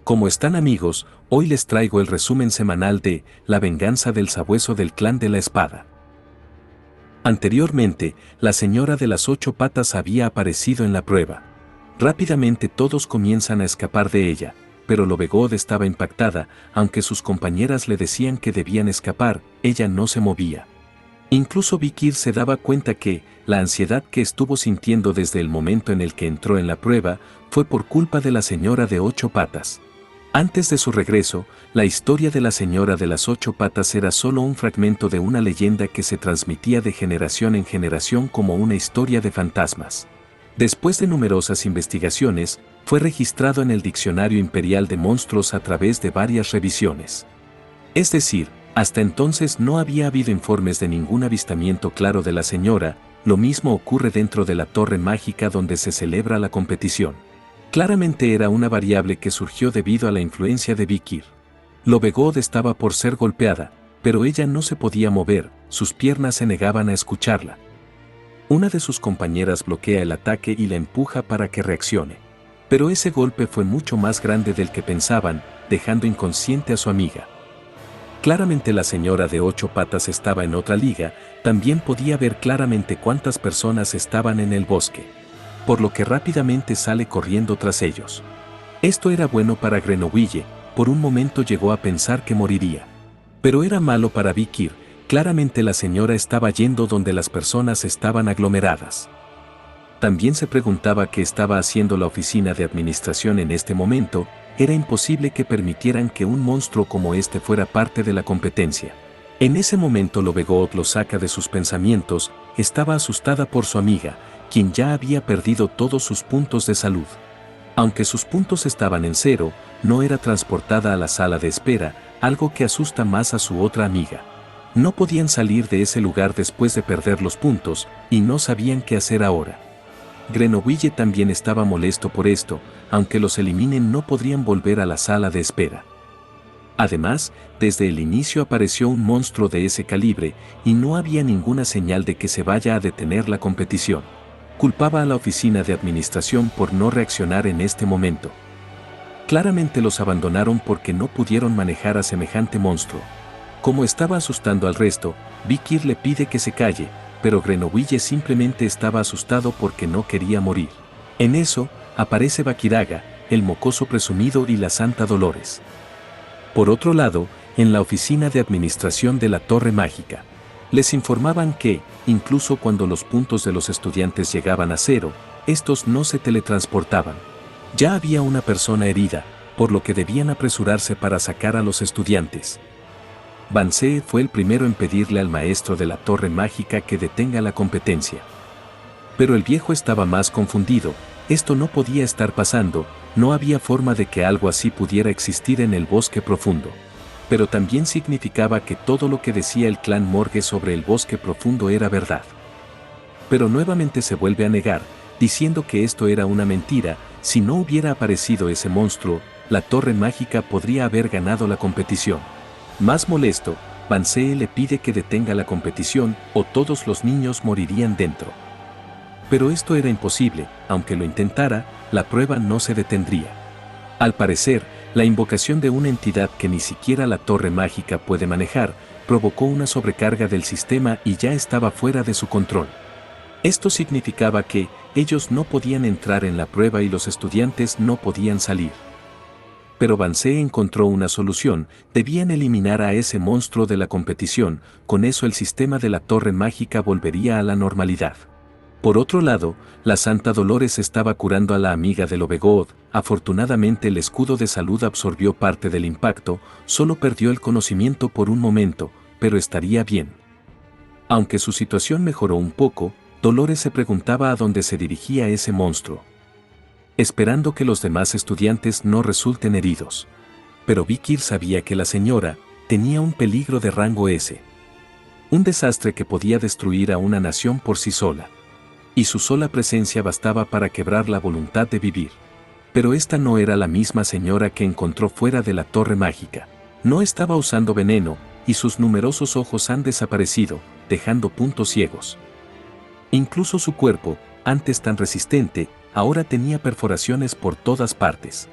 ¿Cómo están amigos? Hoy les traigo el resumen semanal de La venganza del sabueso del clan de la espada. Anteriormente, la señora de las 8 patas había aparecido en la prueba. Rápidamente todos comienzan a escapar de ella, pero Lobegod estaba impactada, aunque sus compañeras le decían que debían escapar, ella no se movía. Incluso Vikir se daba cuenta que, la ansiedad que estuvo sintiendo desde el momento en el que entró en la prueba, fue por culpa de la señora de 8 patas. Antes de su regreso, la historia de la señora de las 8 patas era solo un fragmento de una leyenda que se transmitía de generación en generación como una historia de fantasmas. Después de numerosas investigaciones, fue registrado en el Diccionario Imperial de Monstruos a través de varias revisiones. Es decir, hasta entonces no había habido informes de ningún avistamiento claro de la señora. Lo mismo ocurre dentro de la Torre Mágica donde se celebra la competición. Claramente era una variable que surgió debido a la influencia de Vikir. Lobegod estaba por ser golpeada, pero ella no se podía mover, sus piernas se negaban a escucharla. Una de sus compañeras bloquea el ataque y la empuja para que reaccione. Pero ese golpe fue mucho más grande del que pensaban, dejando inconsciente a su amiga. Claramente la señora de 8 patas estaba en otra liga, también podía ver claramente cuántas personas estaban en el bosque, por lo que rápidamente sale corriendo tras ellos. Esto era bueno para Grenouille, por un momento llegó a pensar que moriría. Pero era malo para Vikir, claramente la señora estaba yendo donde las personas estaban aglomeradas. También se preguntaba qué estaba haciendo la oficina de administración en este momento. Era imposible que permitieran que un monstruo como este fuera parte de la competencia. En ese momento Lobegod lo saca de sus pensamientos, estaba asustada por su amiga, quien ya había perdido todos sus puntos de salud. Aunque sus puntos estaban en cero, no era transportada a la sala de espera, algo que asusta más a su otra amiga. No podían salir de ese lugar después de perder los puntos, y no sabían qué hacer ahora. Grenouille también estaba molesto por esto, aunque los eliminen no podrían volver a la sala de espera. Además, desde el inicio apareció un monstruo de ese calibre, y no había ninguna señal de que se vaya a detener la competición. Culpaba a la oficina de administración por no reaccionar en este momento. Claramente los abandonaron porque no pudieron manejar a semejante monstruo. Como estaba asustando al resto, Vikir le pide que se calle, pero Grenouille simplemente estaba asustado porque no quería morir. En eso, aparece Bakiraga, el mocoso presumido y la Santa Dolores. Por otro lado, en la oficina de administración de la Torre Mágica, les informaban que, incluso cuando los puntos de los estudiantes llegaban a cero, estos no se teletransportaban. Ya había una persona herida, por lo que debían apresurarse para sacar a los estudiantes. Bansee fue el primero en pedirle al maestro de la Torre Mágica que detenga la competencia. Pero el viejo estaba más confundido, esto no podía estar pasando, no había forma de que algo así pudiera existir en el bosque profundo. Pero también significaba que todo lo que decía el clan Morgue sobre el bosque profundo era verdad. Pero nuevamente se vuelve a negar, diciendo que esto era una mentira. Si no hubiera aparecido ese monstruo, la Torre Mágica podría haber ganado la competición. Más molesto, Bansee le pide que detenga la competición o todos los niños morirían dentro. Pero esto era imposible, aunque lo intentara, la prueba no se detendría. Al parecer, la invocación de una entidad que ni siquiera la Torre Mágica puede manejar, provocó una sobrecarga del sistema y ya estaba fuera de su control. Esto significaba que, ellos no podían entrar en la prueba y los estudiantes no podían salir. Pero Bansee encontró una solución, debían eliminar a ese monstruo de la competición, con eso el sistema de la Torre Mágica volvería a la normalidad. Por otro lado, la Santa Dolores estaba curando a la amiga de Lobegod. Afortunadamente el escudo de salud absorbió parte del impacto, solo perdió el conocimiento por un momento, pero estaría bien. Aunque su situación mejoró un poco, Dolores se preguntaba a dónde se dirigía ese monstruo, esperando que los demás estudiantes no resulten heridos. Pero Vikir sabía que la señora tenía un peligro de rango S. Un desastre que podía destruir a una nación por sí sola. Y su sola presencia bastaba para quebrar la voluntad de vivir. Pero esta no era la misma señora que encontró fuera de la Torre Mágica. No estaba usando veneno, y sus numerosos ojos han desaparecido, dejando puntos ciegos. Incluso su cuerpo, antes tan resistente, ahora tenía perforaciones por todas partes.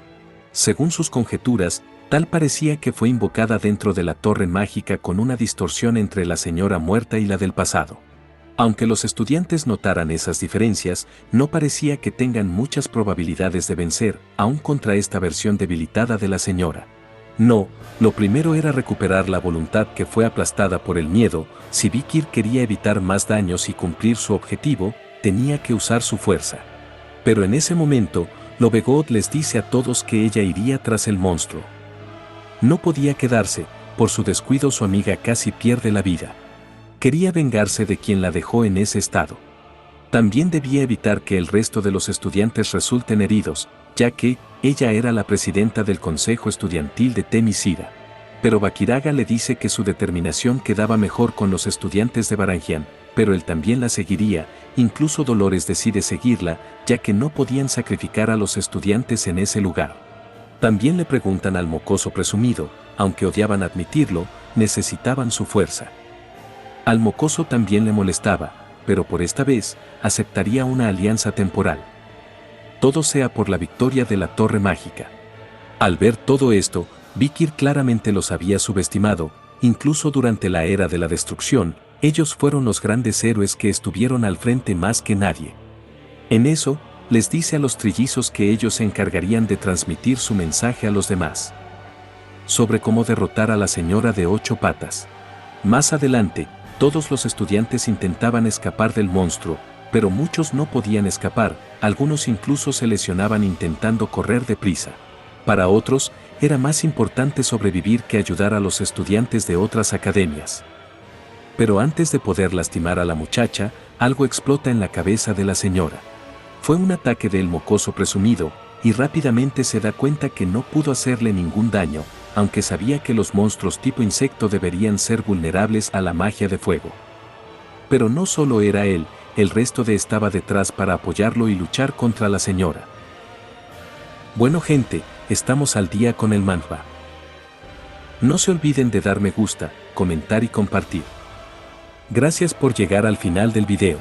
Según sus conjeturas, tal parecía que fue invocada dentro de la torre mágica con una distorsión entre la señora muerta y la del pasado. Aunque los estudiantes notaran esas diferencias, no parecía que tengan muchas probabilidades de vencer, aún contra esta versión debilitada de la señora. No, lo primero era recuperar la voluntad que fue aplastada por el miedo. Si Vikir quería evitar más daños y cumplir su objetivo, tenía que usar su fuerza. Pero en ese momento, Lovegood les dice a todos que ella iría tras el monstruo. No podía quedarse, por su descuido su amiga casi pierde la vida. Quería vengarse de quien la dejó en ese estado. También debía evitar que el resto de los estudiantes resulten heridos, ya que ella era la presidenta del consejo estudiantil de Themyscira. Pero Bakiraga le dice que su determinación quedaba mejor con los estudiantes de Varangian, pero él también la seguiría. Incluso Dolores decide seguirla, ya que no podían sacrificar a los estudiantes en ese lugar. También le preguntan al mocoso presumido, aunque odiaban admitirlo, necesitaban su fuerza. Al mocoso también le molestaba, pero por esta vez, aceptaría una alianza temporal. Todo sea por la victoria de la Torre Mágica. Al ver todo esto, Vikir claramente los había subestimado. Incluso durante la Era de la Destrucción, ellos fueron los grandes héroes que estuvieron al frente más que nadie. En eso, les dice a los trillizos que ellos se encargarían de transmitir su mensaje a los demás. Sobre cómo derrotar a la señora de 8 patas. Más adelante, todos los estudiantes intentaban escapar del monstruo, pero muchos no podían escapar, algunos incluso se lesionaban intentando correr deprisa. Para otros, era más importante sobrevivir que ayudar a los estudiantes de otras academias. Pero antes de poder lastimar a la muchacha, algo explota en la cabeza de la señora. Fue un ataque del mocoso presumido, y rápidamente se da cuenta que no pudo hacerle ningún daño, aunque sabía que los monstruos tipo insecto deberían ser vulnerables a la magia de fuego. Pero no solo era él, el resto estaba detrás para apoyarlo y luchar contra la señora. Bueno gente, estamos al día con el manhwa. No se olviden de dar me gusta, comentar y compartir. Gracias por llegar al final del video.